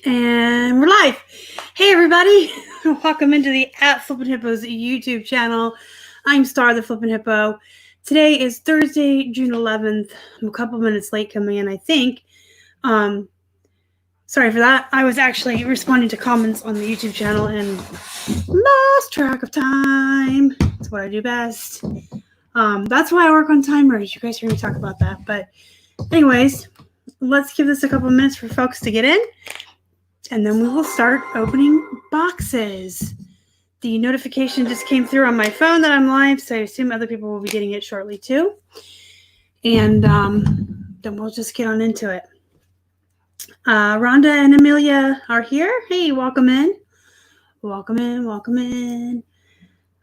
And we're live. Hey, everybody. Welcome into the Flippin' Hippos YouTube channel. I'm Star, the Flippin' Hippo. Today is Thursday, June 11th. I'm a couple minutes late coming in, I think. Sorry for that. I was actually responding to comments on the YouTube channel and lost track of time. That's what I do best. That's why I work on timers. You guys hear me talk about that. But anyways, let's give this a couple minutes for folks to get in. And then we will start opening boxes. The notification just came through on my phone that I'm live, so I assume other people will be getting it shortly too. And then we'll just get on into it. Rhonda and Amelia are here. Hey, welcome in. Welcome in, welcome in.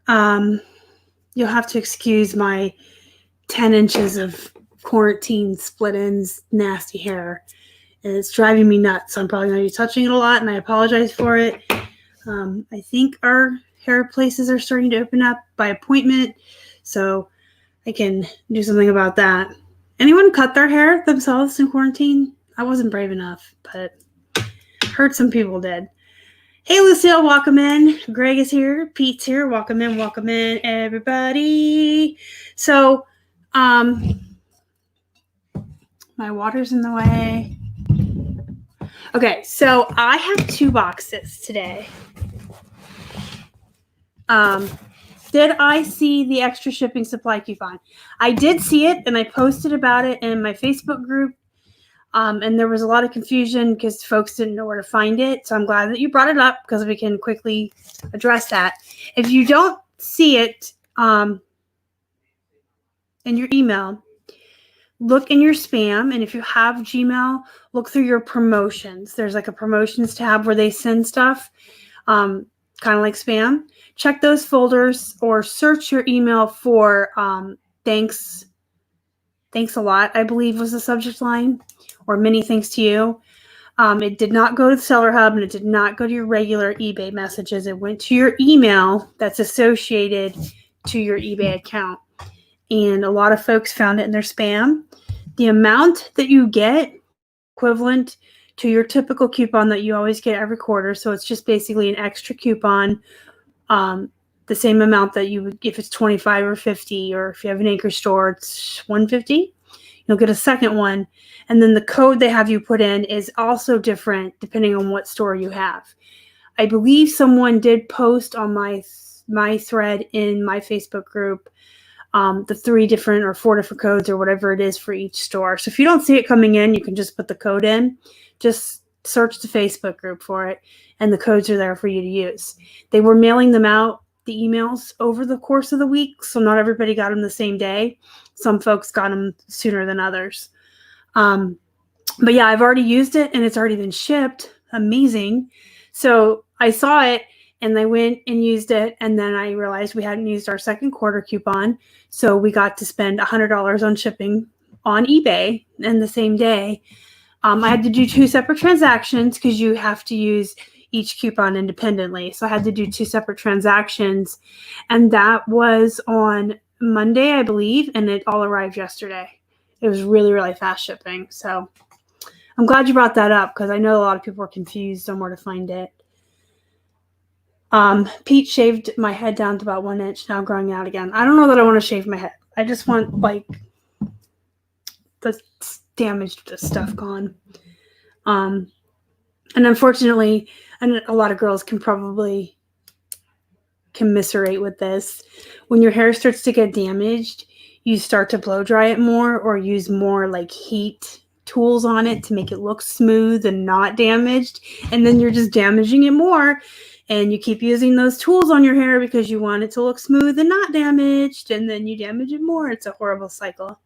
You'll have to excuse my 10 inches of quarantine split ends, nasty hair. And it's driving me nuts. So I'm probably going to be touching it a lot, and I apologize for it. I think our hair places are starting to open up by appointment, so I can do something about that. Anyone cut their hair themselves in quarantine? I wasn't brave enough, but heard some people did. Hey, Lucille, welcome in. Greg is here. Pete's here. Welcome in, everybody. So, my water's in the way. Okay, so I have 2 boxes today. Did I see the extra shipping supply coupon? I did see it, and I posted about it in my Facebook group. And there was a lot of confusion because folks didn't know where to find it. So I'm glad that you brought it up because we can quickly address that. If you don't see it in your email, look in your spam, and if you have Gmail, look through your promotions. There's like a promotions tab where they send stuff, kind of like spam. Check those folders or search your email for thanks a lot, I believe was the subject line, or many thanks to you. It did not go to the Seller Hub, and it did not go to your regular eBay messages. It went to your email that's associated to your eBay account. And a lot of folks found it in their spam. The amount that you get equivalent to your typical coupon that you always get every quarter. So it's just basically an extra coupon, the same amount that you would if it's 25 or 50, or if you have an anchor store, it's 150. You'll get a second one. And then the code they have you put in is also different depending on what store you have. I believe someone did post on my thread in my Facebook group the 3 different or 4 different codes or whatever it is for each store. So if you don't see it coming in, you can just put the code in. Just search the Facebook group for it, and the codes are there for you to use. They were mailing them out, the emails, over the course of the week, so not everybody got them the same day. Some folks got them sooner than others. But yeah, I've already used it, and it's already been shipped. Amazing. So I saw it, and I went and used it, and then I realized we hadn't used our second quarter coupon, so we got to spend $100 on shipping on eBay in the same day. I had to do 2 separate transactions because you have to use each coupon independently. So I had to do 2 separate transactions, and that was on Monday, I believe, and it all arrived yesterday. It was really, really fast shipping. So I'm glad you brought that up because I know a lot of people are confused on where to find it. Pete shaved my head down to about 1 inch, now growing out again. I don't know that I want to shave my head. I just want like the damaged stuff gone. And unfortunately, and a lot of girls can probably commiserate with this. When your hair starts to get damaged, you start to blow dry it more or use more like heat tools on it to make it look smooth and not damaged. And then you're just damaging it more. And you keep using those tools on your hair because you want it to look smooth and not damaged. And then you damage it more. It's a horrible cycle.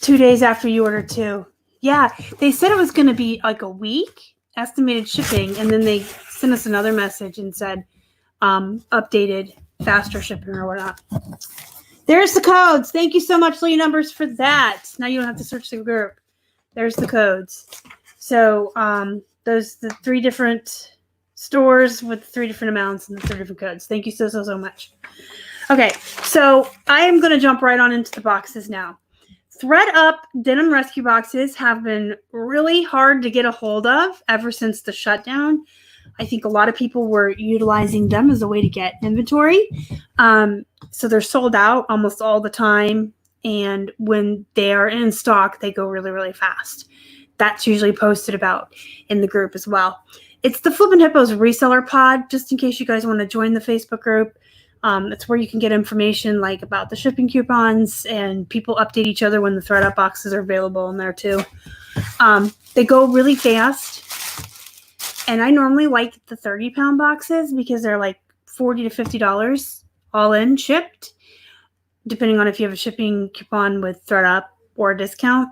2 days after you order 2. Yeah, they said it was going to be like a week estimated shipping. And then they sent us another message and said updated faster shipping or whatnot. There's the codes. Thank you so much, Lee Numbers, for that. Now you don't have to search the group. There's the codes. So those the 3 different stores with 3 different amounts and the 3 different codes. Thank you so much. Okay, so I am going to jump right on into the boxes now. Thredup denim rescue boxes have been really hard to get a hold of ever since the shutdown. I think a lot of people were utilizing them as a way to get inventory. So they're sold out almost all the time. And when they are in stock, they go really, really fast. That's usually posted about in the group as well. It's the Flippin' Hippos reseller pod, just in case you guys want to join the Facebook group. It's where you can get information like about the shipping coupons, and people update each other when the Thredup boxes are available in there too. They go really fast, and I normally like the 30-pound boxes because they're like $40 to $50 all in shipped, depending on if you have a shipping coupon with Thredup or a discount.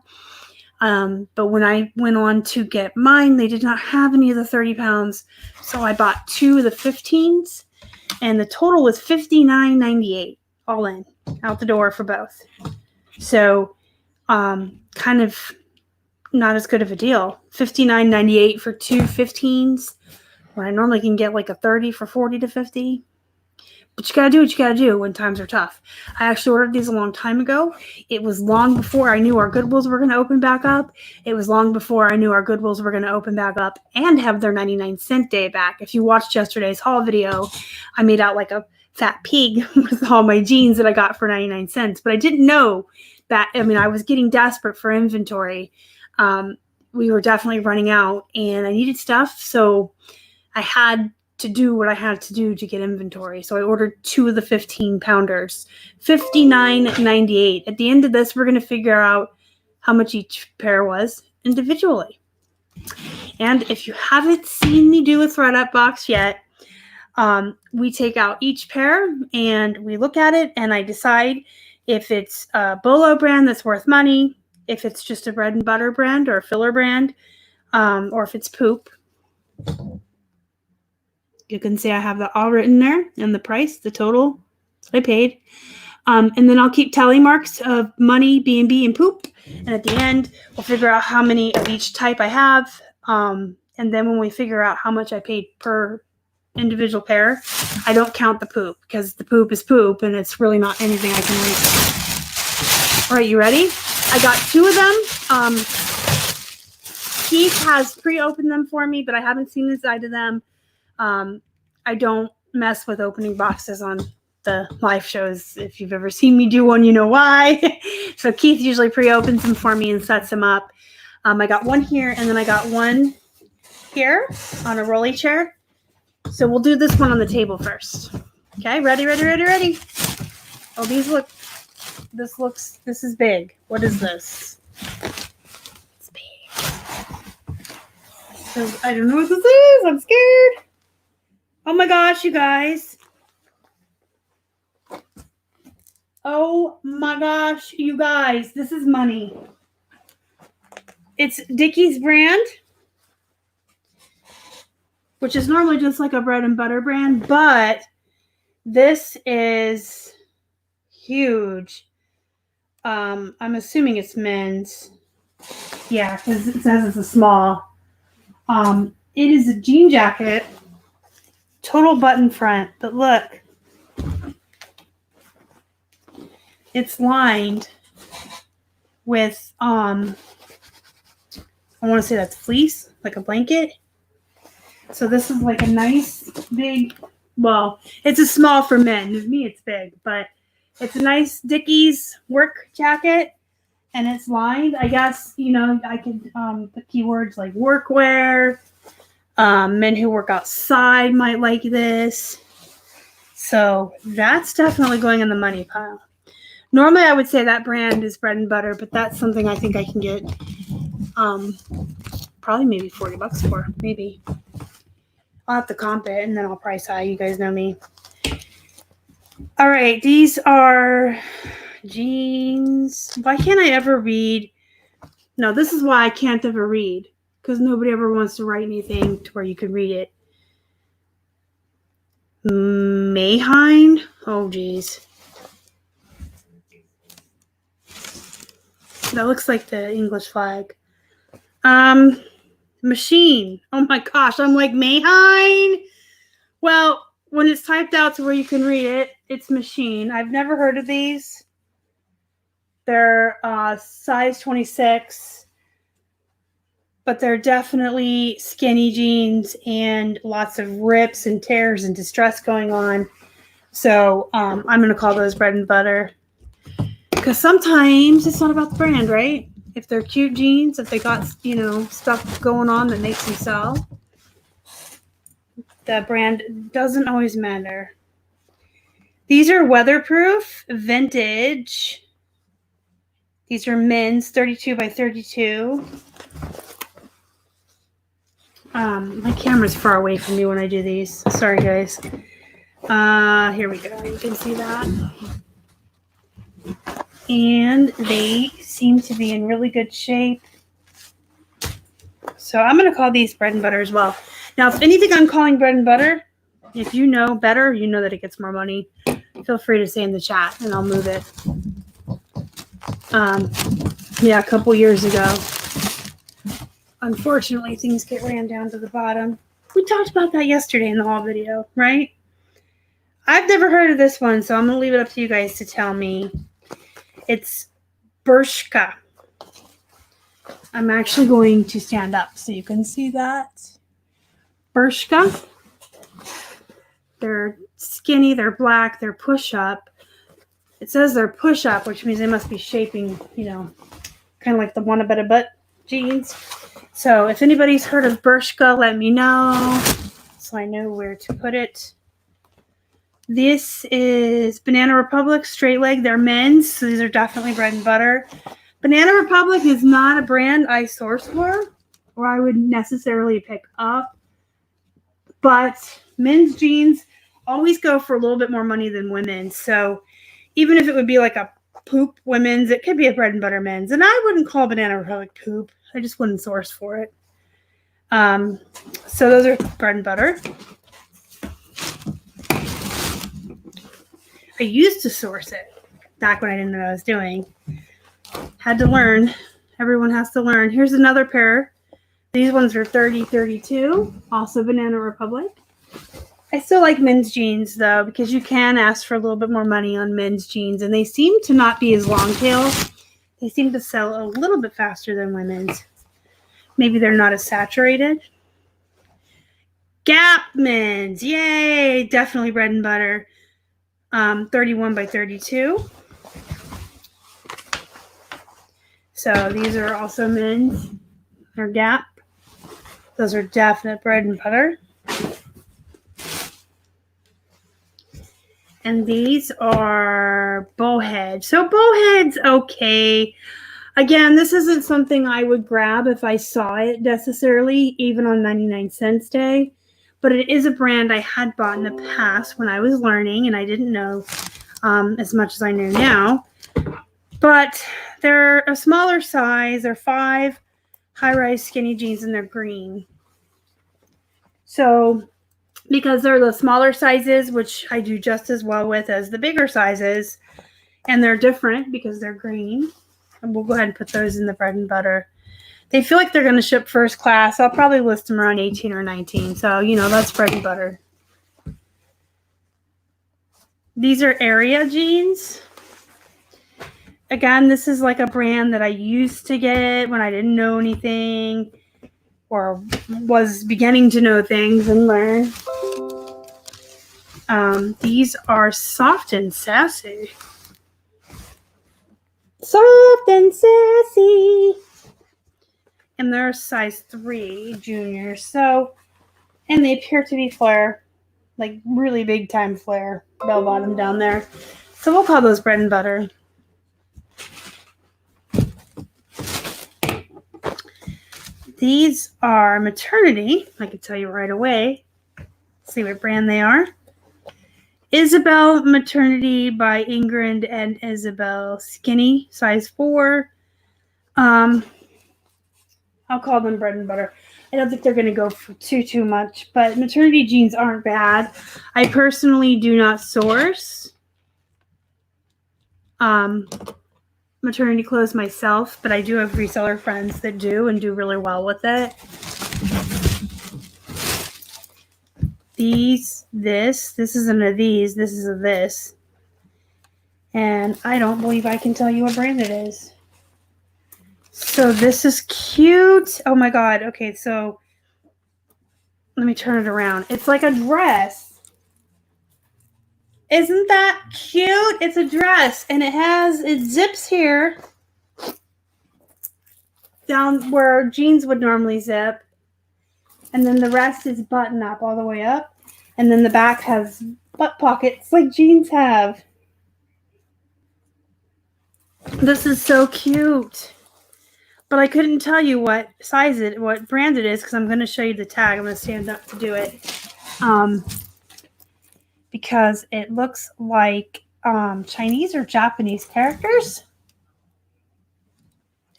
But when I went on to get mine, they did not have any of the 30 pounds, so I bought 2 of the 15s. And the total was $59.98 all in, out the door for both. So kind of not as good of a deal. $59.98 for 2 15s, when I normally can get like a 30 for 40 to 50. But you got to do what you got to do when times are tough. I actually ordered these a long time ago. It was long before I knew our Goodwills were going to open back up. It was long before I knew our Goodwills were going to open back up and have their 99-cent day back. If you watched yesterday's haul video, I made out like a fat pig with all my jeans that I got for 99 cents. But I didn't know that. I mean, I was getting desperate for inventory. We were definitely running out, and I needed stuff. So I had to do what I had to do to get inventory. So I ordered 2 of the 15-pounders, $59.98. At the end of this, we're going to figure out how much each pair was individually. And if you haven't seen me do a Thredup box yet, we take out each pair and we look at it, and I decide if it's a Bolo brand that's worth money, if it's just a bread and butter brand or a filler brand, or if it's poop. You can see I have that all written there, and the price, the total I paid. And then I'll keep tally marks of money, B&B, and poop. And at the end, we'll figure out how many of each type I have. And then when we figure out how much I paid per individual pair, I don't count the poop, because the poop is poop, and it's really not anything I can read. All right, you ready? I got 2 of them. Keith has pre-opened them for me, but I haven't seen the inside of them. I don't mess with opening boxes on the live shows. If you've ever seen me do one, you know why. So Keith usually pre-opens them for me and sets them up. I got one here, and then I got one here on a rolly chair. So we'll do this one on the table first. Okay, ready, ready, ready, ready. Oh, this is big. What is this? It's big. So I don't know what this is. I'm scared. Oh my gosh, you guys. Oh my gosh, you guys. This is money. It's Dickies brand, which is normally just like a bread and butter brand, but this is huge. I'm assuming it's men's. Yeah, because it says it's a small. It is a jean jacket. Total button front, but look, it's lined with I want to say that's fleece, like a blanket. So this is like a nice big, well, it's a small for men. To me, it's big, but it's a nice Dickies work jacket, and it's lined. I guess, I could put keywords like workwear. Men who work outside might like this. So that's definitely going in the money pile. Normally, I would say that brand is bread and butter, but that's something I think I can get probably maybe $40 for. Maybe. I'll have to comp it, and then I'll price high. You guys know me. All right, these are jeans. Why can't I ever read? No, this is why I can't ever read. Because nobody ever wants to write anything to where you can read it. Mayhine? Oh, geez. That looks like the English flag. Machine. Oh my gosh, I'm like, Mayhine? Well, when it's typed out to where you can read it, it's machine. I've never heard of these. They're size 26, but they're definitely skinny jeans and lots of rips and tears and distress going on. So I'm going to call those bread and butter. Because sometimes it's not about the brand, right? If they're cute jeans, if they got, you know, stuff going on that makes them sell, the brand doesn't always matter. These are weatherproof, vintage. These are men's 32 by 32. My camera's far away from me when I do these. Sorry, guys. Here we go. You can see that. And they seem to be in really good shape. So I'm going to call these bread and butter as well. Now, if anything I'm calling bread and butter, if you know better, you know that it gets more money, feel free to say in the chat and I'll move it. Yeah, a couple years ago. Unfortunately, things get ran down to the bottom. We talked about that yesterday in the haul video, right? I've never heard of this one, so I'm going to leave it up to you guys to tell me. It's Bershka. I'm actually going to stand up so you can see that. Bershka. They're skinny, they're black, they're push-up. It says they're push-up, which means they must be shaping, you know, kind of like the Wanna Better Butt jeans. So if anybody's heard of Bershka, let me know so I know where to put it. This is Banana Republic straight leg. They're men's, so these are definitely bread and butter. Banana Republic is not a brand I source for or I would necessarily pick up. But men's jeans always go for a little bit more money than women's. So even if it would be like a poop women's, it could be a bread and butter men's. And I wouldn't call Banana Republic poop. I just wouldn't source for it. So those are bread and butter. I used to source it back when I didn't know what I was doing. Had to learn. Everyone has to learn. Here's another pair. These ones are 30-32, also Banana Republic. I still like men's jeans, though, because you can ask for a little bit more money on men's jeans, and they seem to not be as long tail. They seem to sell a little bit faster than women's. Maybe they're not as saturated. Gap men's. Yay! Definitely bread and butter. 31 by 32. So these are also men's. They're Gap. Those are definite bread and butter. And these are bowhead. So bowhead's okay. Again, this isn't something I would grab if I saw it necessarily, even on 99-cents day. But it is a brand I had bought in the past when I was learning, and I didn't know as much as I know now. But they're a smaller size. They're 5 high-rise skinny jeans, and they're green. So because they're the smaller sizes, which I do just as well with as the bigger sizes, and they're different because they're green. And we'll go ahead and put those in the bread and butter. They feel like they're going to ship first class. I'll probably list them around 18 or 19. So, you know, that's bread and butter. These are Area jeans. Again, this is like a brand that I used to get when I didn't know anything or was beginning to know things and learn. These are Soft and Sassy. Soft and Sassy. And they're size 3 juniors. So, and they appear to be flare, like really big time flare, bell bottom down there. So we'll call those bread and butter. These are Maternity. I can tell you right away. See what brand they are. Isabel Maternity by Ingrid and Isabel. Skinny, size 4. I'll call them bread and butter. I don't think they're going to go for too much, but maternity jeans aren't bad. I personally do not source maternity clothes myself, but I do have reseller friends that do and do really well with it. This isn't a these, this is a this. And I don't believe I can tell you what brand it is. So this is cute. Oh my God. Okay, so let me turn it around. It's like a dress. Isn't that cute? It's a dress, and it zips here down where jeans would normally zip. And then the rest is button up all the way up. And then the back has butt pockets like jeans have. This is so cute. But I couldn't tell you what brand it is, because I'm going to show you the tag. I'm going to stand up to do it. Because it looks like Chinese or Japanese characters.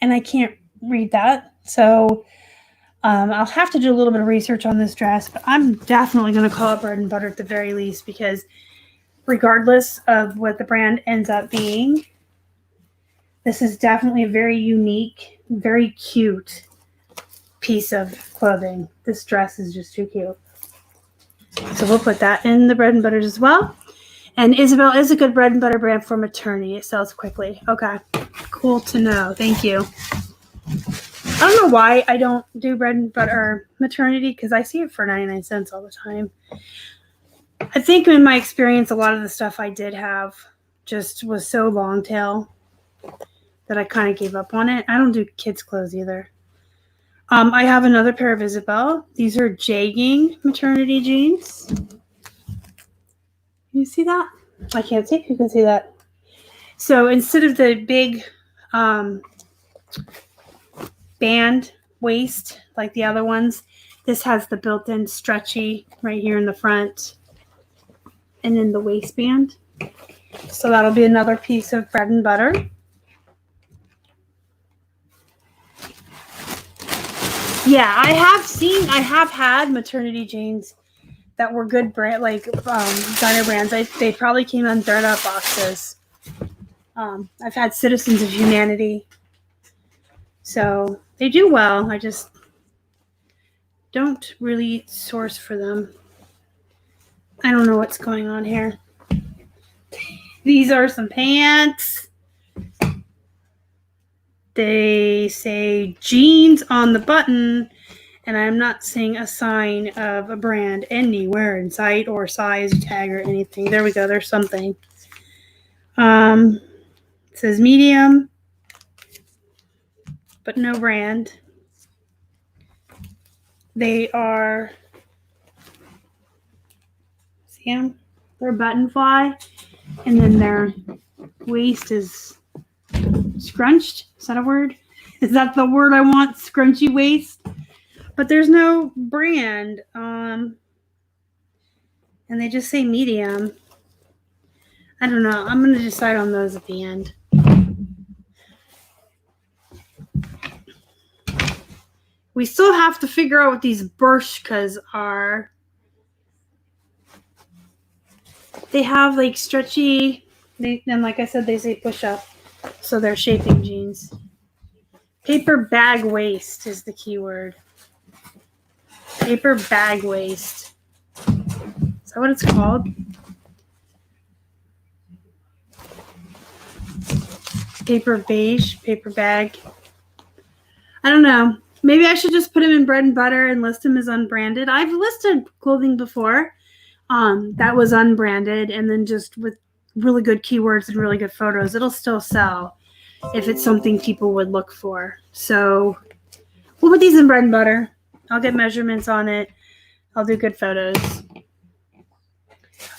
And I can't read that. So I'll have to do a little bit of research on this dress. But I'm definitely going to call it bread and butter at the very least. Because regardless of what the brand ends up being, this is definitely a very unique, very cute piece of clothing. This dress is just too cute. So we'll put that in the bread and butters as well. And Isabel is a good bread and butter brand for maternity. It sells quickly. Okay. Cool to know. Thank you. I don't know why I don't do bread and butter maternity, because I see it for 99 cents all the time. I think in my experience, a lot of the stuff I did have just was so long tail that I kind of gave up on it. I don't do kids' clothes either. I have another pair of Isabel. These are Jegging maternity jeans. You see that? I can't see if you can see that. So instead of the big band waist like the other ones, this has the built-in stretchy right here in the front and in the waistband. So that'll be another piece of bread and butter. Yeah, I have had maternity jeans that were good brand, like designer brands. They probably came on Thredup boxes. I've had Citizens of Humanity. So they do well. I just don't really source for them. I don't know what's going on here. These are some pants. They say jeans on the button, and I'm not seeing a sign of a brand anywhere in sight or size tag or anything. There we go. There's something. It says medium, but no brand. They are, see them? They're button fly, and then their waist is scrunched. Is that a word? Is that the word I want? Scrunchy waist? But there's no brand. And they just say medium. I don't know. I'm going to decide on those at the end. We still have to figure out what these Bershkas are. They have like stretchy, and like I said, they say push up. So they're shaping jeans. Paper bag waist is the key word. Paper bag waist. Is that what it's called? Paper beige, paper bag. I don't know. Maybe I should just put them in bread and butter and list them as unbranded. I've listed clothing before that was unbranded, and then just with really good keywords and really good photos, it'll still sell if it's something people would look for. So we'll put these in bread and butter. I'll get measurements on it. I'll do good photos. All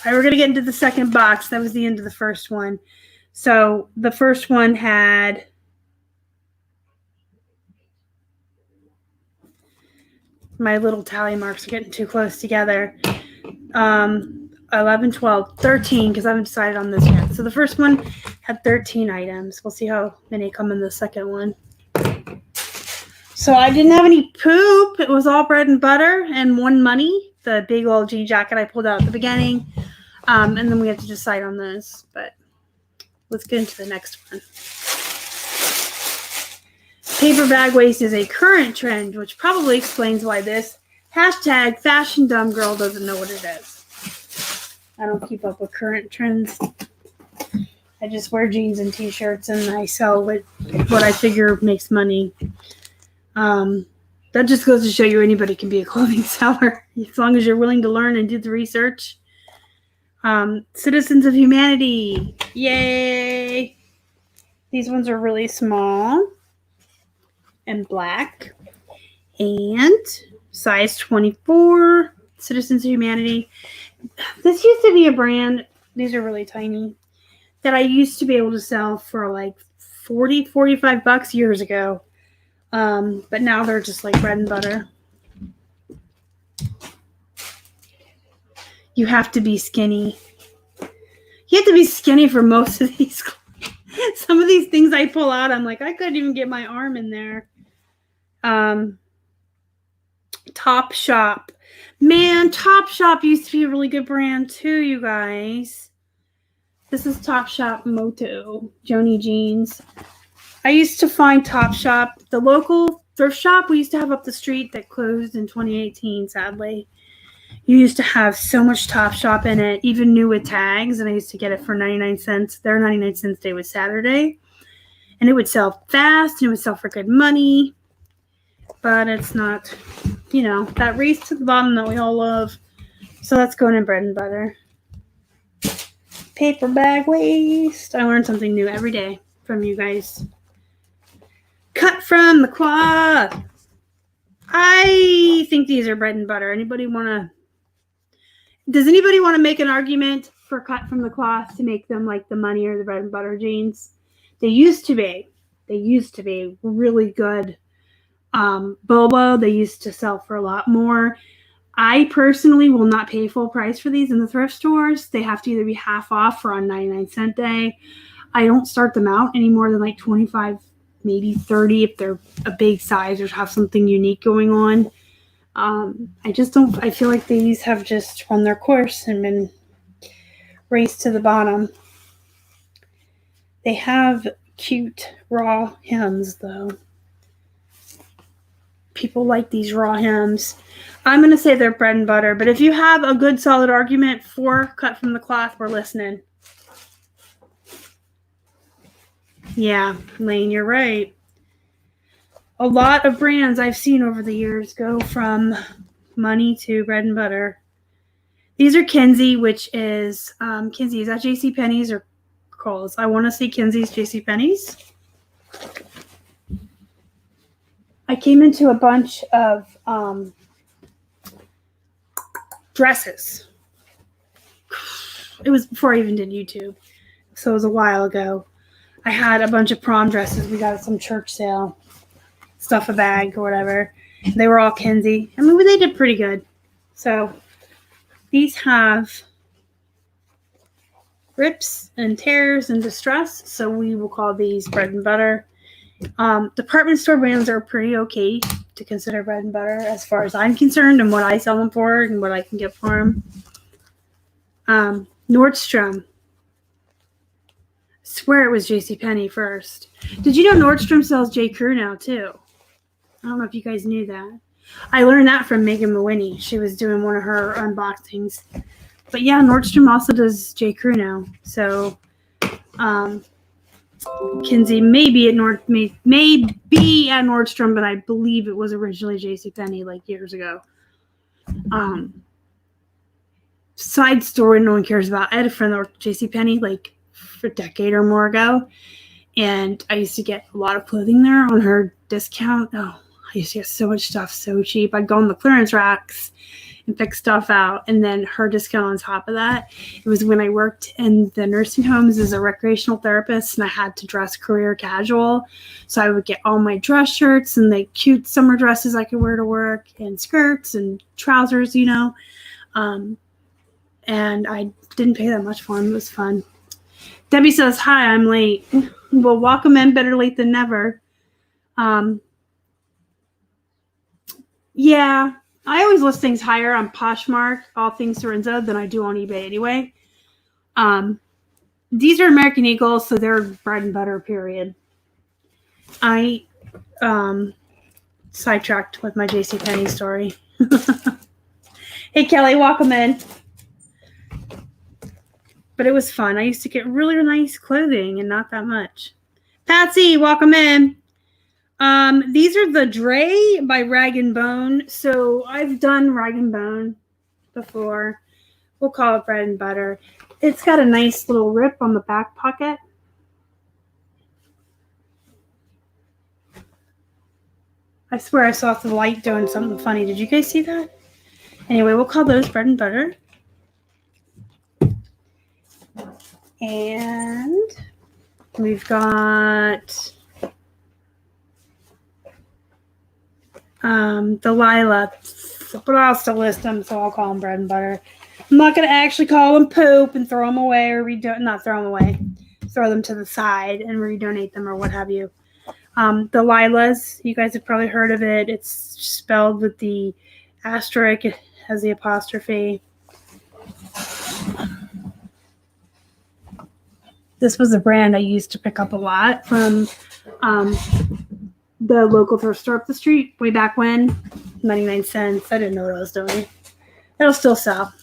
right, we're going to get into the second box. That was the end of the first one. So the first one had my little tally marks are getting too close together. 11, 12, 13, because I haven't decided on this yet. So the first one had 13 items. We'll see how many come in the second one. So I didn't have any poop. It was all bread and butter and one money, the big old jean jacket I pulled out at the beginning. And then we have to decide on those. But let's get into the next one. Paper bag waist is a current trend, which probably explains why this hashtag fashion dumb girl doesn't know what it is. I don't keep up with current trends. I just wear jeans and t-shirts, and I sell what I figure makes money. That just goes to show you anybody can be a clothing seller as long as you're willing to learn and do the research. Citizens of Humanity. Yay! These ones are really small and black. And size 24. Citizens of Humanity. This used to be a brand. These are really tiny. That I used to be able to sell for like $40-$45 years ago. But now they're just like bread and butter. You have to be skinny. You have to be skinny for most of these. Some of these things I pull out, I'm like, I couldn't even get my arm in there. Topshop. Man, Topshop used to be a really good brand too, you guys. This is Topshop Moto. Joni jeans. I used to find Topshop, the local thrift shop we used to have up the street that closed in 2018, sadly. You used to have so much Topshop in it, even new with tags, and I used to get it for 99 cents. Their 99 cents day was Saturday. And it would sell fast, and it would sell for good money. But it's not, that race to the bottom that we all love. So that's going in bread and butter. Paper bag waste. I learn something new every day from you guys. Cut from the cloth. I think these are bread and butter. Does anybody want to make an argument for cut from the cloth to make them like the money or the bread and butter jeans? They used to be really good. Bobo, they used to sell for a lot more. I personally will not pay full price for these in the thrift stores. They have to either be half off or on 99-cent day. I don't start them out any more than like 25, maybe 30 if they're a big size or have something unique going on. I feel like these have just run their course and been raced to the bottom. They have cute raw hems though. People like these raw hems. I'm going to say they're bread and butter, but if you have a good solid argument for cut from the cloth, we're listening. Yeah, Lane, you're right. A lot of brands I've seen over the years go from money to bread and butter. These are Kinsey, which is, Kinsey, is that JCPenney's or Kohl's? I want to say Kinsey's JCPenney's. I came into a bunch of dresses. It was before I even did YouTube. So it was a while ago. I had a bunch of prom dresses we got at some church sale. Stuff a bag or whatever. They were all Kinsey. I mean, they did pretty good. So these have rips and tears and distress. So we will call these bread and butter. Department store brands are pretty okay to consider bread and butter as far as I'm concerned and what I sell them for and what I can get for them. Nordstrom. Swear it was JCPenney first. Did you know Nordstrom sells J. Crew now too? I don't know if you guys knew that. I learned that from Megan Mawhinney. She was doing one of her unboxings. But yeah, Nordstrom also does J. Crew now. So Kinsey may be at Nordstrom, but I believe it was originally JCPenney like years ago. Side story no one cares about. I had a friend that worked at JCPenney like for a decade or more ago, and I used to get a lot of clothing there on her discount. Oh, I used to get so much stuff so cheap. I'd go on the clearance racks and pick stuff out, and then her discount on top of that. It was when I worked in the nursing homes as a recreational therapist, and I had to dress career casual. So I would get all my dress shirts and the cute summer dresses I could wear to work, and skirts and trousers, and I didn't pay that much for them. It was fun. Debbie says, hi, I'm late. Well, welcome in, better late than never. Yeah, I always list things higher on Poshmark, all things Lorenzo, than I do on eBay anyway. These are American Eagles, so they're bread and butter, period. I sidetracked with my JCPenney story. Hey, Kelly, welcome in. But it was fun. I used to get really nice clothing and not that much. Patsy, welcome in. These are the Dre by Rag & Bone. So I've done Rag & Bone before. We'll call it bread and butter. It's got a nice little rip on the back pocket. I swear I saw the light doing something funny. Did you guys see that? Anyway, we'll call those bread and butter. And we've got the lilacs, but I'll still list them, so I'll call them bread and butter. I'm not going to actually call them poop and throw them away or not throw them away. Throw them to the side and redonate them or what have you. The lilas, you guys have probably heard of it. It's spelled with the asterisk. It has the apostrophe. This was a brand I used to pick up a lot from the local thrift store up the street way back when. 99 cents. I didn't know what I was doing. It'll still sell.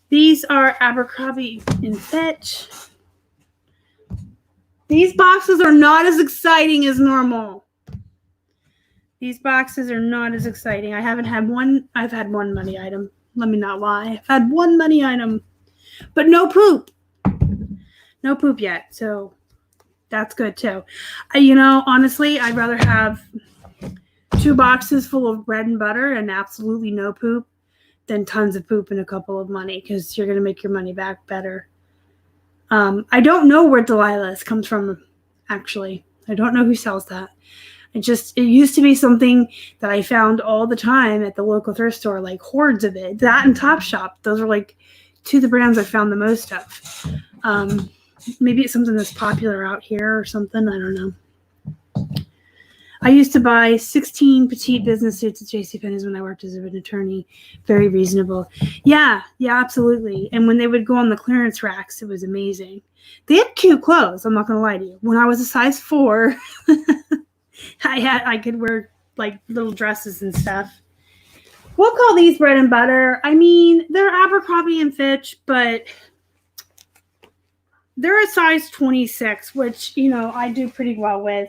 These are Abercrombie and Fitch. These boxes are not as exciting as normal. These boxes are not as exciting. I've had one money item. Let me not lie. I've had one money item, but no poop. No poop yet. So that's good too. Honestly, I'd rather have 2 boxes full of bread and butter and absolutely no poop than tons of poop and a couple of money, because you're going to make your money back better. I don't know where Delilah's comes from, actually. I don't know who sells that. It used to be something that I found all the time at the local thrift store, like hordes of it. That and Topshop. Those are like 2 of the brands I found the most of. Maybe it's something that's popular out here or something. I don't know. I used to buy 16 petite business suits at JCPenney's when I worked as an attorney. Very reasonable. Yeah, absolutely. And when they would go on the clearance racks, it was amazing. They had cute clothes. I'm not going to lie to you. When I was a size 4, I could wear like little dresses and stuff. We'll call these bread and butter. I mean, they're Abercrombie and Fitch, but they're a size 26, which, I do pretty well with.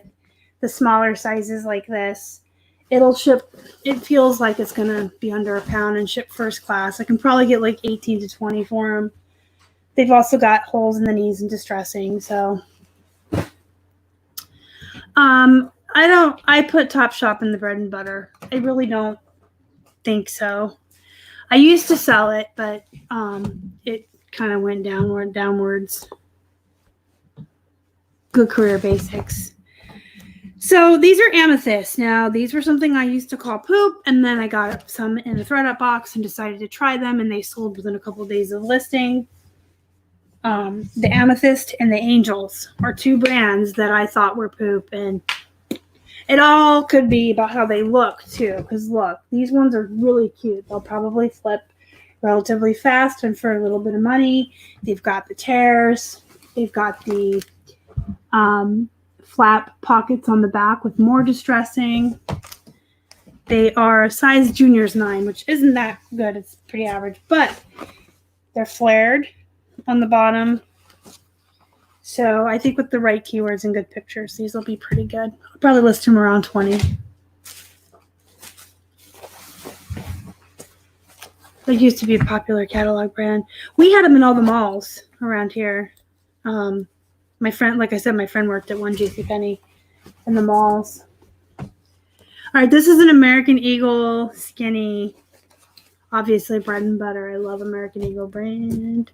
The smaller sizes like this, it'll ship. It feels like it's going to be under a pound and ship first class. I can probably get like 18 to 20 for them. They've also got holes in the knees and distressing. So, I put Topshop in the bread and butter. I really don't think so. I used to sell it, but it kind of went downwards. Good Career Basics. So these are amethysts. Now, these were something I used to call poop, and then I got some in a Thredup box and decided to try them, and they sold within a couple of days of listing. The amethyst and the angels are 2 brands that I thought were poop, and it all could be about how they look too, because look, these ones are really cute. They'll probably flip relatively fast and for a little bit of money. They've got the tears. They've got the flap pockets on the back with more distressing. They are size juniors 9, which isn't that good. It's pretty average, but they're flared on the bottom. So I think with the right keywords and good pictures, these will be pretty good. I'll probably list them around 20. They used to be a popular catalog brand. We had them in all the malls around here. My friend, like I said, my friend worked at one JCPenney in the malls. All right, this is an American Eagle skinny, obviously bread and butter. I love American Eagle brand.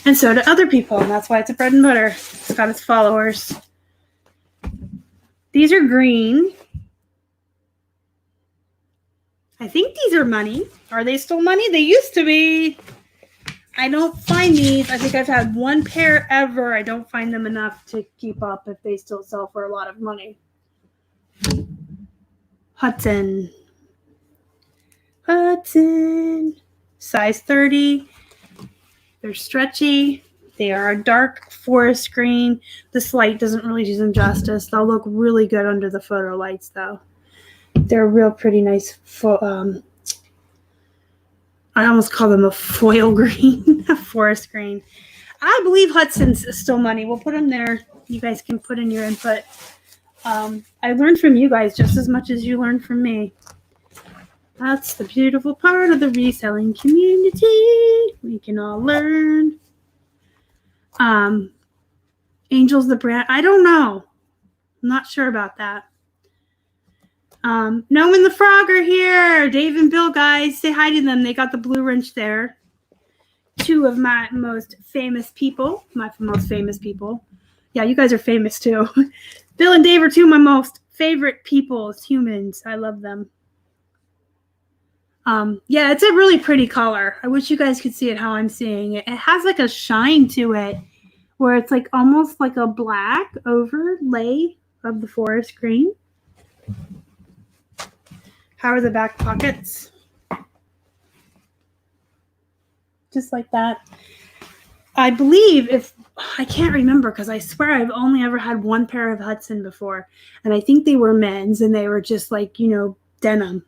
And so do other people, and that's why it's a bread and butter. It's got its followers. These are green. I think these are money. Are they still money? They used to be. I don't find these. I think I've had 1 pair ever. I don't find them enough to keep up if they still sell for a lot of money. Hudson. Size 30. They're stretchy. They are a dark forest green. This light doesn't really do them justice. They'll look really good under the photo lights, though. They're real pretty nice I almost call them a foil green, a forest green. I believe Hudson's is still money. We'll put them there. You guys can put in your input. I learned from you guys just as much as you learned from me. That's the beautiful part of the reselling community. We can all learn. Angel's the brand. I don't know. I'm not sure about that. Noam and the Frog are here. Dave and Bill, guys, say hi to them. They got the blue wrench there. Two of my most famous people. My most famous people. Yeah, you guys are famous too. Bill and Dave are two of my most favorite people as humans. I love them. Yeah, it's a really pretty color. I wish you guys could see it how I'm seeing it. It has like a shine to it where it's like almost like a black overlay of the forest green. How are the back pockets? Just like that. I believe I can't remember because I swear I've only ever had one pair of Hudson before. And I think they were men's and they were just like, you know, denim,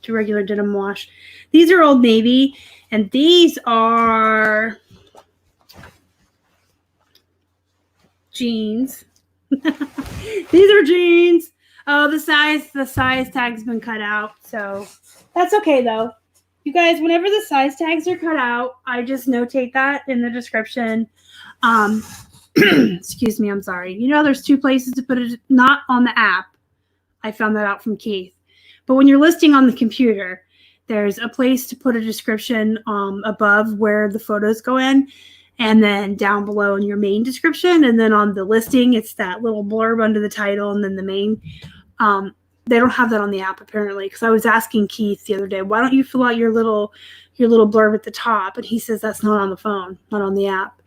regular denim wash. These are Old Navy and these are jeans. These are jeans. Oh, the size tag's been cut out. So that's okay though. You guys, whenever the size tags are cut out, I just notate that in the description. Excuse me, I'm sorry. You know, there's two places to put it, not on the app. I found that out from Keith. But when you're listing on the computer, there's a place to put a description above where the photos go in, and then down below in your main description. And then on the listing, it's that little blurb under the title and then the main. They don't have that on the app apparently, because I was asking Keith the other day, why don't you fill out your little blurb at the top? And he says that's not on the phone, not on the app.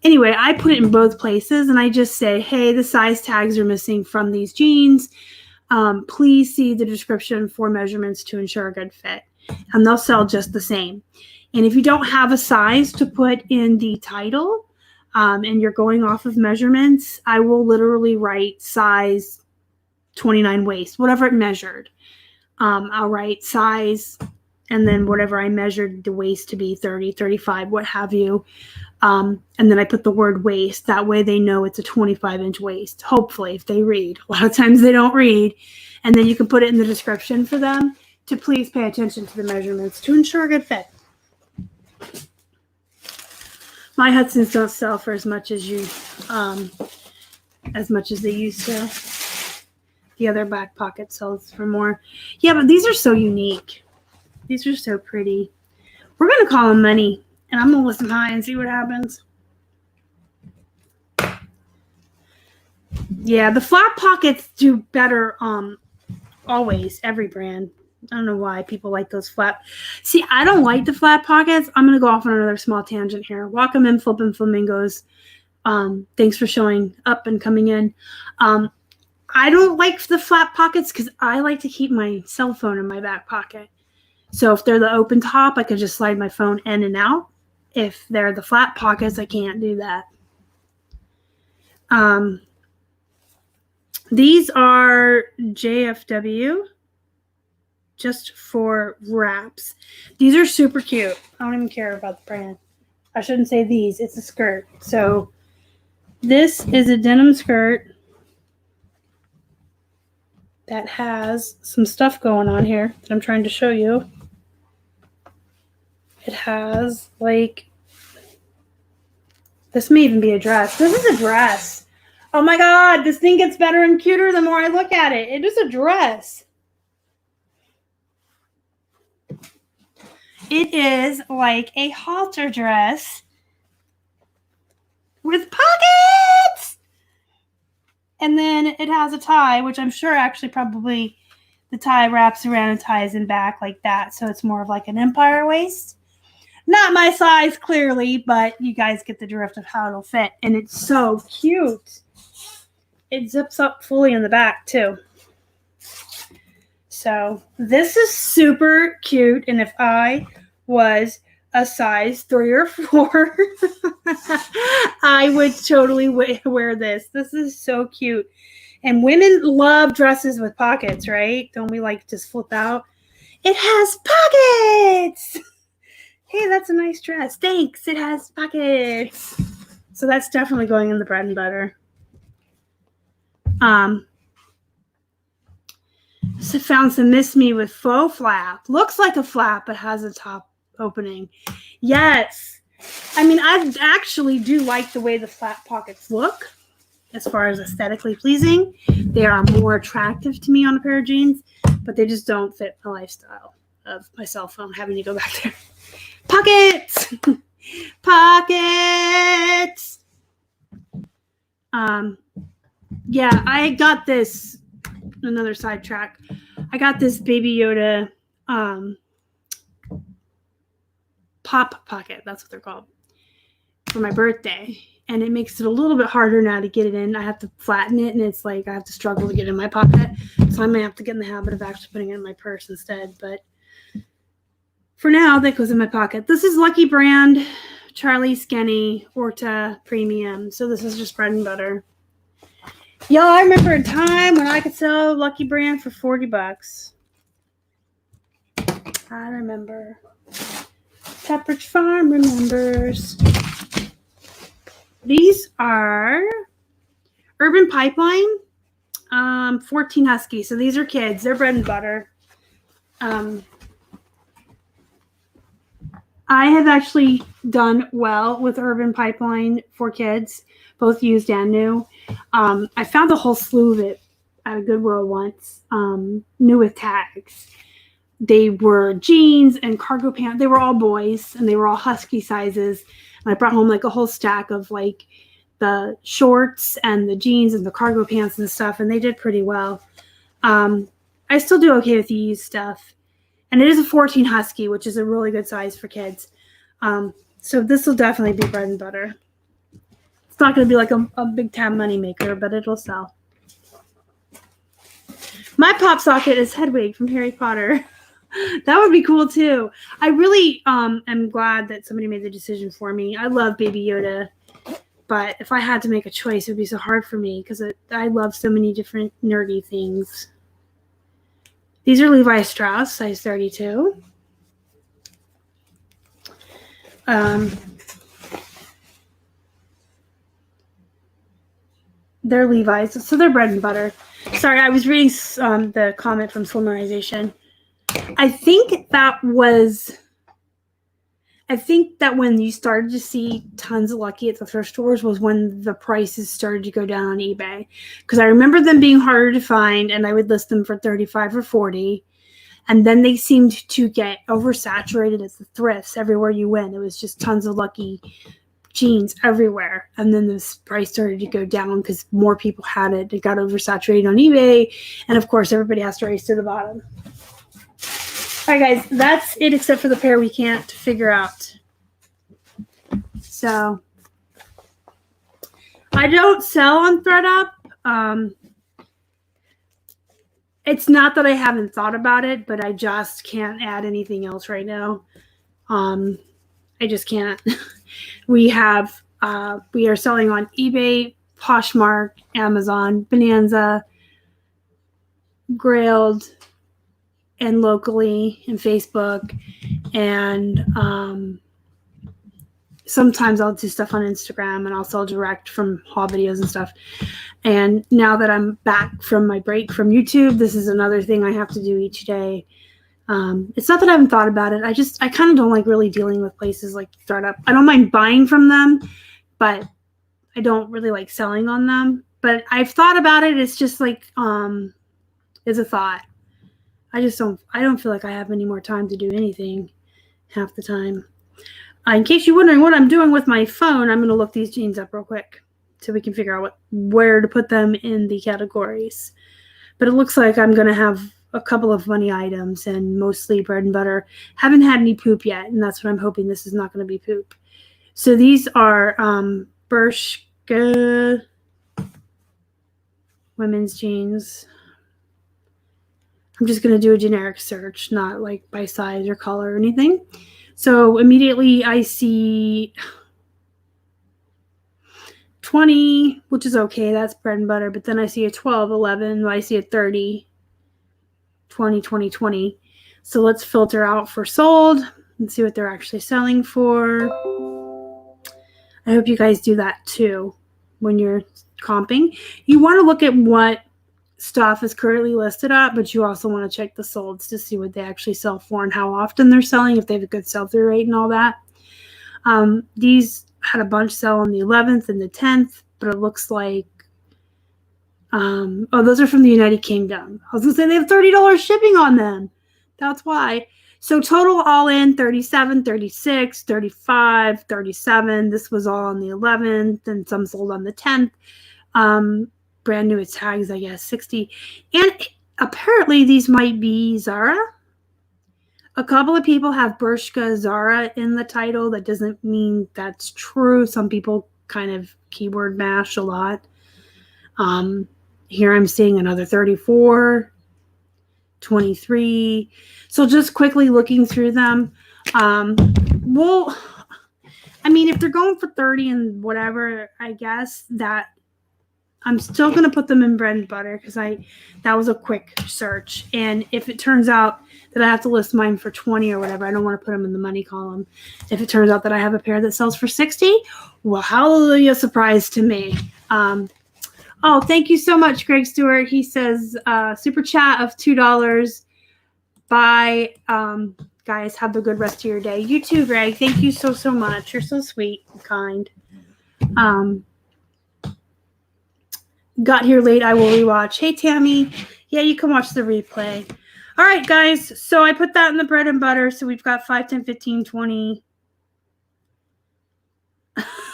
Anyway, I put it in both places and I just say, hey, the size tags are missing from these jeans. Please see the description for measurements to ensure a good fit. And they'll sell just the same. And if you don't have a size to put in the title and you're going off of measurements, I will literally write size 29 waist, whatever it measured. I'll write size and then whatever I measured the waist to be, 30, 35, what have you. And then I put the word waist. That way they know it's a 25-inch waist, hopefully, if they read. A lot of times they don't read. And then you can put it in the description for them to please pay attention to the measurements to ensure a good fit. My Hudsons don't sell for as much as they used to. The other back pocket sells for more. Yeah, but these are so unique. These are so pretty. We're going to call them money. And I'm going to listen high and see what happens. Yeah, the flat pockets do better always, every brand. I don't know why people like those flat. See, I don't like the flat pockets. I'm going to go off on another small tangent here. Welcome in, Flippin' Flamingos. Thanks for showing up and coming in. I don't like the flat pockets because I like to keep my cell phone in my back pocket. So if they're the open top, I could just slide my phone in and out. If they're the flat pockets, I can't do that. These are JFW, just for wraps. These are super cute. I don't even care about the brand. I shouldn't say these. It's a skirt. So this is a denim skirt that has some stuff going on here that I'm trying to show you. It has like, this may even be a dress. This is a dress. Oh my God, this thing gets better and cuter the more I look at it. It is a dress. It is like a halter dress with pockets. And then it has a tie, which I'm sure actually probably the tie wraps around and ties in back like that. So it's more of like an empire waist. Not my size, clearly, but you guys get the drift of how it'll fit. And it's so cute. It zips up fully in the back, too. So this is super cute. And if I was a size 3 or 4, I would totally wear this. This is so cute. And women love dresses with pockets, right? Don't we like just flip out? It has pockets. Hey, that's a nice dress. Thanks. It has pockets. So that's definitely going in the bread and butter. So found some Miss Me with faux flap. Looks like a flap, but has a top opening. Yes. I mean, I actually do like the way the flap pockets look as far as aesthetically pleasing. They are more attractive to me on a pair of jeans, but they just don't fit my lifestyle of my cell phone having to go back there. Pockets! Pockets! Yeah, I got this, another sidetrack. I got this Baby Yoda pop pocket, that's what they're called, for my birthday. And it makes it a little bit harder now to get it in. I have to flatten it, and it's like I have to struggle to get it in my pocket. So I might have to get in the habit of actually putting it in my purse instead. But for now, that goes in my pocket. This is Lucky Brand, Charlie Skinny, Orta Premium. So this is just bread and butter. Y'all, I remember a time when I could sell Lucky Brand for $40. I remember. Pepperidge Farm remembers. These are Urban Pipeline, 14 Husky. So these are kids. They're bread and butter. I have actually done well with Urban Pipeline for kids, both used and new. I found a whole slew of it at a Goodwill once, new with tags. They were jeans and cargo pants. They were all boys, and they were all husky sizes. And I brought home like a whole stack of like the shorts and the jeans and the cargo pants and stuff, and they did pretty well. I still do okay with the used stuff. And it is a 14 Husky, which is a really good size for kids. So this will definitely be bread and butter. It's not going to be like a big time money maker, but it'll sell. My pop socket is Hedwig from Harry Potter. That would be cool too. I really am glad that somebody made the decision for me. I love Baby Yoda, but if I had to make a choice, it would be so hard for me because I love so many different nerdy things. These are Levi Strauss, size 32. They're Levi's, so they're bread and butter. Sorry, I was reading the comment from Slimerization. I think that when you started to see tons of Lucky at the thrift stores was when the prices started to go down on eBay. Because I remember them being harder to find, and I would list them for $35 or $40. And then they seemed to get oversaturated at the thrifts everywhere you went. It was just tons of Lucky jeans everywhere. And then this price started to go down because more people had it. It got oversaturated on eBay. And of course, everybody has to race to the bottom. All right, guys, that's it except for the pair we can't figure out. So I don't sell on Thredup. It's not that I haven't thought about it, but I just can't add anything else right now. I just can't. We are selling on eBay, Poshmark, Amazon, Bonanza, Grailed, and locally in Facebook, and sometimes I'll do stuff on Instagram, and I'll sell direct from haul videos and stuff. And now that I'm back from my break from YouTube, this is another thing I have to do each day. It's not that I haven't thought about it. I kind of don't like really dealing with places like Thredup. I don't mind buying from them, but I don't really like selling on them. But I've thought about it. It's just like it's a thought. I don't feel like I have any more time to do anything half the time. In case you're wondering what I'm doing with my phone, I'm going to look these jeans up real quick so we can figure out where to put them in the categories. But it looks like I'm going to have a couple of money items and mostly bread and butter. Haven't had any poop yet, and that's what I'm hoping this is not going to be poop. So these are Bershka women's jeans. I'm just going to do a generic search, not like by size or color or anything. So immediately I see 20, which is okay. That's bread and butter. But then I see a 12, 11. I see a 30, 20, 20, 20. So let's filter out for sold and see what they're actually selling for. I hope you guys do that too when you're comping. You want to look at what stuff is currently listed at, but you also want to check the solds to see what they actually sell for and how often they're selling, if they have a good sell-through rate and all that. These had a bunch sell on the 11th and the 10th, but it looks like, oh, those are from the United Kingdom. I was going to say they have $30 shipping on them. That's why. So total all in 37, 36, 35, 37. This was all on the 11th and some sold on the 10th. Brand new with tags, I guess, 60. And apparently these might be Zara. A couple of people have Bershka Zara in the title. That doesn't mean that's true. Some people kind of keyword mash a lot. Here I'm seeing another 34, 23. So just quickly looking through them. Well, I mean, if they're going for 30 and whatever, I guess that I'm still going to put them in bread and butter because that was a quick search. And if it turns out that I have to list mine for 20 or whatever, I don't want to put them in the money column. If it turns out that I have a pair that sells for 60, well, hallelujah, surprise to me. Oh, thank you so much, Greg Stewart. He says, super chat of $2. Bye. Guys, have a good rest of your day. You too, Greg. Thank you so, so much. You're so sweet and kind. Got here late. I will rewatch. Hey, Tammy. Yeah, you can watch the replay. All right, guys. So I put that in the bread and butter. So we've got 5, 10, 15, 20,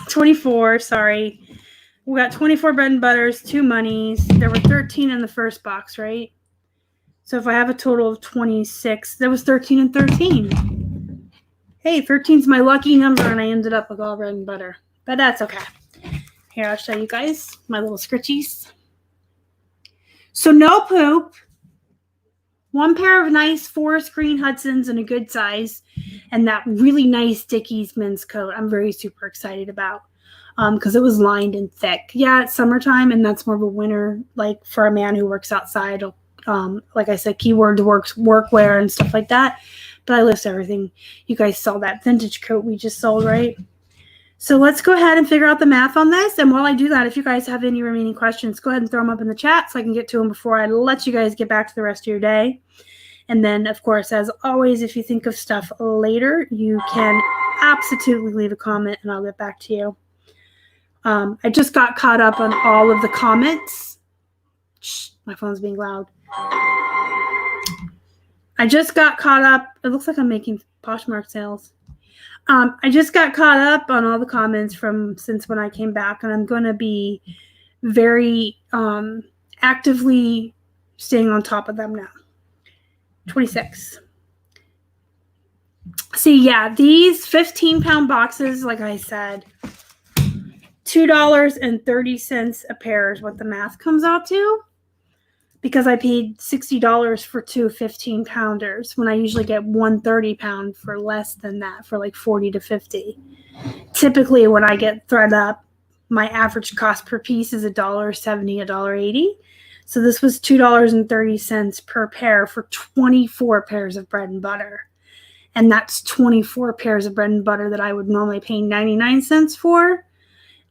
24. Sorry. We got 24 bread and butters, 2 monies. There were 13 in the first box, right? So if I have a total of 26, there was 13 and 13. Hey, 13 is my lucky number, and I ended up with all bread and butter. But that's okay. Here, I'll show you guys my little scritchies. So no poop. 1 pair of nice forest green Hudsons in a good size. And that really nice Dickies men's coat I'm very super excited about. Because it was lined and thick. Yeah, it's summertime, and that's more of a winter, like for a man who works outside. Like I said, keyword workwear and stuff like that. But I list everything. You guys saw that vintage coat we just sold, right? So let's go ahead and figure out the math on this. And while I do that, if you guys have any remaining questions, go ahead and throw them up in the chat so I can get to them before I let you guys get back to the rest of your day. And then, of course, as always, if you think of stuff later, you can absolutely leave a comment and I'll get back to you. I just got caught up on all of the comments. Shh, my phone's being loud. I just got caught up. It looks like I'm making Poshmark sales. I just got caught up on all the comments from since when I came back, and I'm going to be very actively staying on top of them now. 26. See, yeah, these 15-pound boxes, like I said, $2.30 a pair is what the math comes out to, because I paid $60 for 2 15-pounders when I usually get 1 30-pound for less than that, for like 40 to 50. Typically, when I get Thredup, my average cost per piece is $1.70, $1.80. So this was $2.30 per pair for 24 pairs of bread and butter. And that's 24 pairs of bread and butter that I would normally pay 99 cents for.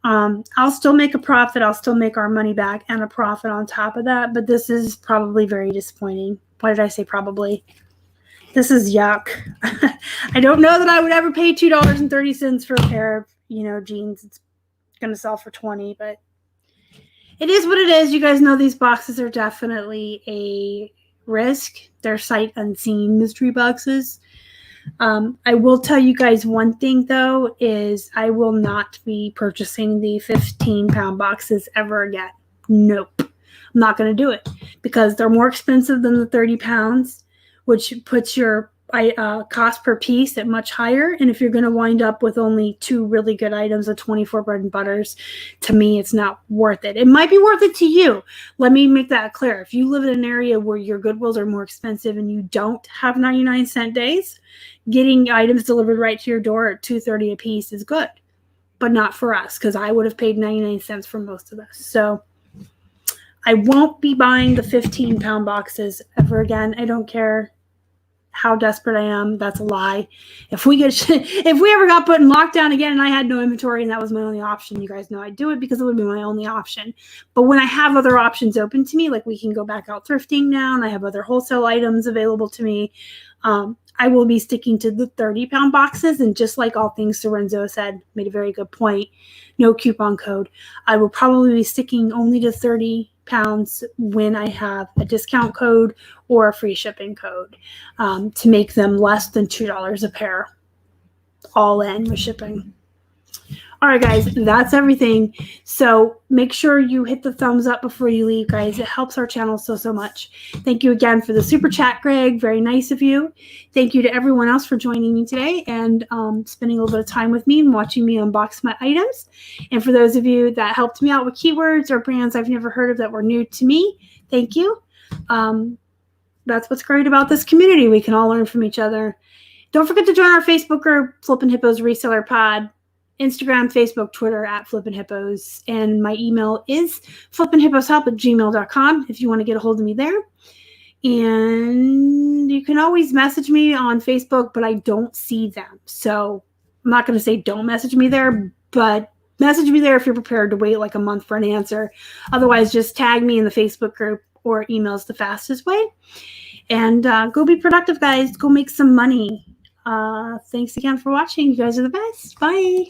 I'll still make a profit. I'll still make our money back and a profit on top of that. But this is probably very disappointing. Why did I say probably? This is yuck. I don't know that I would ever pay $2.30 for a pair of, jeans. It's going to sell for 20, but it is what it is. You guys know these boxes are definitely a risk. They're sight unseen mystery boxes. I will tell you guys one thing, though, is I will not be purchasing the 15-pound boxes ever again. Nope. I'm not going to do it because they're more expensive than the 30 pounds, which puts your cost per piece at much higher. And if you're going to wind up with only 2 really good items of 24 bread and butters, to me, it's not worth it. It might be worth it to you. Let me make that clear. If you live in an area where your Goodwills are more expensive and you don't have 99-cent days, getting items delivered right to your door at $2.30 a piece is good, but not for us, because I would have paid 99 cents for most of this. So I won't be buying the 15-pound boxes ever again. I don't care how desperate I am. That's a lie. If we ever got put in lockdown again and I had no inventory and that was my only option, you guys know I'd do it because it would be my only option. But when I have other options open to me, like we can go back out thrifting now and I have other wholesale items available to me, I will be sticking to the 30-pound boxes. And just like all things Lorenzo said, made a very good point, no coupon code. I will probably be sticking only to 30 pounds when I have a discount code or a free shipping code to make them less than $2 a pair, all in with shipping. All right, guys, that's everything. So make sure you hit the thumbs up before you leave, guys. It helps our channel so much. Thank you again for the super chat, Greg. Very nice of you. Thank you to everyone else for joining me today and spending a little bit of time with me and watching me unbox my items. And for those of you that helped me out with keywords or brands I've never heard of that were new to me, thank you. That's what's great about this community. We can all learn from each other. Don't forget to join our Facebook group, Flippin' Hippos Reseller Pod. Instagram, Facebook, Twitter at Flippin' Hippos. And my email is flippinhipposhelp@gmail.com if you want to get a hold of me there. And you can always message me on Facebook, but I don't see them. So I'm not going to say don't message me there, but message me there if you're prepared to wait like a month for an answer. Otherwise, just tag me in the Facebook group or email's the fastest way. And go be productive, guys. Go make some money. Thanks again for watching. You guys are the best. Bye.